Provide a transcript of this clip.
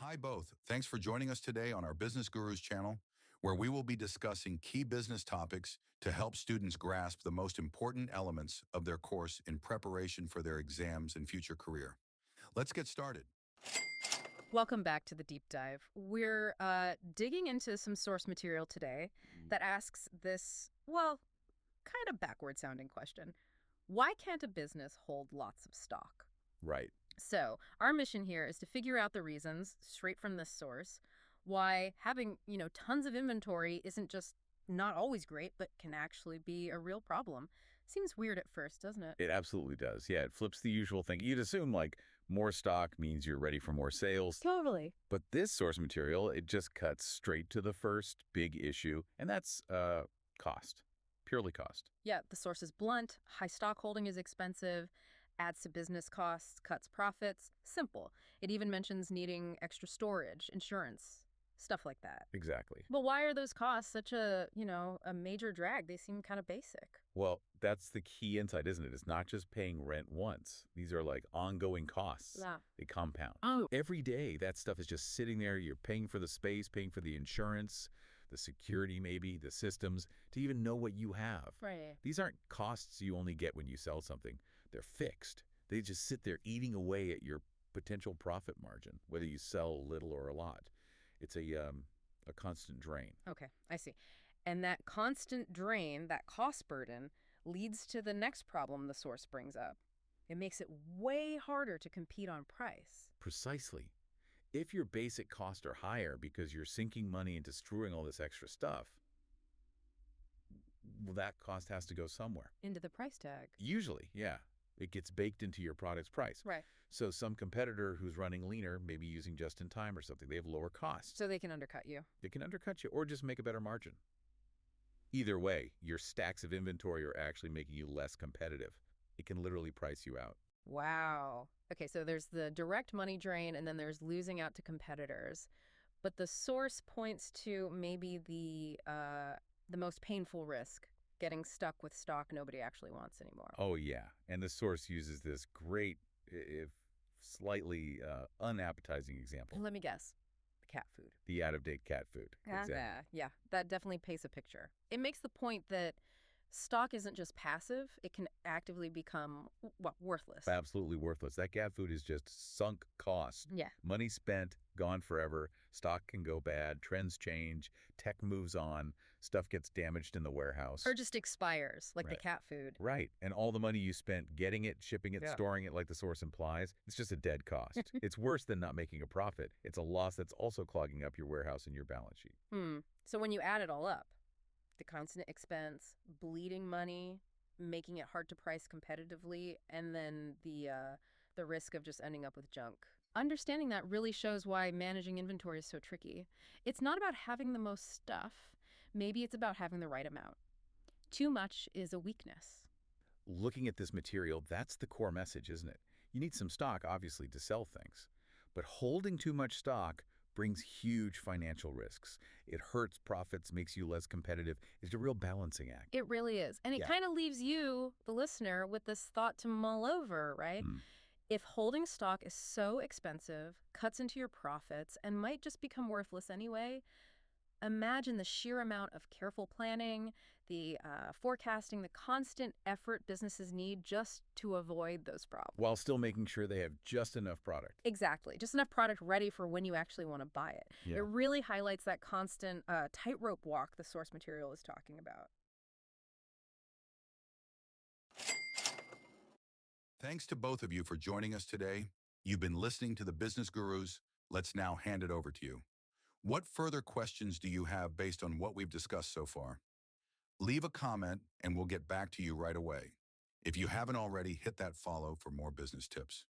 Hi, both. Thanks for joining us today on our Business Gurus channel, where we will be discussing key business topics to help students grasp the most important elements of their course in preparation for their exams and future career. Let's get started. Welcome back to the deep dive. We're digging into some source material today that asks this, well, kind of backward sounding question. Why can't a business hold lots of stock? Right. So, our mission here is to figure out the reasons straight from this source why having, tons of inventory isn't just not always great, but can actually be a real problem. Seems weird at first, doesn't it? It absolutely does. Yeah, it flips the usual thing. You'd assume like more stock means you're ready for more sales. Totally. But this source material, it just cuts straight to the first big issue, and that's cost, purely cost. Yeah, the source is blunt, high stock holding is expensive, adds to business costs, cuts profits. Simple. It even mentions needing extra storage, insurance, stuff like that. Exactly. But why are those costs such a major drag? They seem kind of basic. Well, that's the key insight, isn't it? It's not just paying rent once. These are like ongoing costs. Yeah. They compound. Oh, Every day, that stuff is just sitting there. You're paying for the space, paying for the insurance, the security maybe, the systems, to even know what you have. right. These aren't costs you only get when you sell something. They're fixed. They just sit there eating away at your potential profit margin, whether you sell little or a lot. It's a constant drain. Okay, I see. And that constant drain, that cost burden, leads to the next problem the source brings up. It makes it way harder to compete on price. Precisely. If your basic costs are higher because you're sinking money into screwing all this extra stuff, well, that cost has to go somewhere. Into the price tag. Usually, yeah. It gets baked into your product's price. Right. So some competitor who's running leaner, maybe using just-in-time or something, they have lower costs. So they can undercut you. They can undercut you or just make a better margin. Either way, your stacks of inventory are actually making you less competitive. It can literally price you out. Wow. Okay, so there's the direct money drain and then there's losing out to competitors. But the source points to maybe the most painful risk, getting stuck with stock nobody actually wants anymore. Oh, yeah. And the source uses this great, if slightly unappetizing example, Let me guess. The cat food. the out-of-date cat food. Exactly. Yeah, that definitely paints a picture. It makes the point that stock isn't just passive, it can actively become, worthless. Absolutely worthless. That cat food is just sunk cost. Yeah. Money spent, gone forever. Stock can go bad. Trends change. Tech moves on. Stuff gets damaged in the warehouse. Or just expires, like the Right. cat food. Right. And all the money you spent getting it, shipping it, Yeah. storing it, like the source implies, it's just a dead cost. It's worse than not making a profit. It's a loss that's also clogging up your warehouse and your balance sheet. So when you add it all up, the constant expense, bleeding money, making it hard to price competitively, and then the risk of just ending up with junk. Understanding that really shows why managing inventory is so tricky. It's not about having the most stuff. Maybe it's about having the right amount. Too much is a weakness. Looking at this material, that's the core message, isn't it? You need some stock, obviously, to sell things. But holding too much stock brings huge financial risks. It hurts profits, makes you less competitive. It's a real balancing act. It really is. And it Yeah. kind of leaves you, the listener, with this thought to mull over, right? Mm. If holding stock is so expensive, cuts into your profits, and might just become worthless anyway, imagine the sheer amount of careful planning, the forecasting, the constant effort businesses need just to avoid those problems. While still making sure they have just enough product. Exactly. Just enough product ready for when you actually want to buy it. Yeah. It really highlights that constant tightrope walk the source material is talking about. Thanks to both of you for joining us today. You've been listening to the Business Gurus. Let's now hand it over to you. What further questions do you have based on what we've discussed so far? Leave a comment and we'll get back to you right away. If you haven't already, hit that follow for more business tips.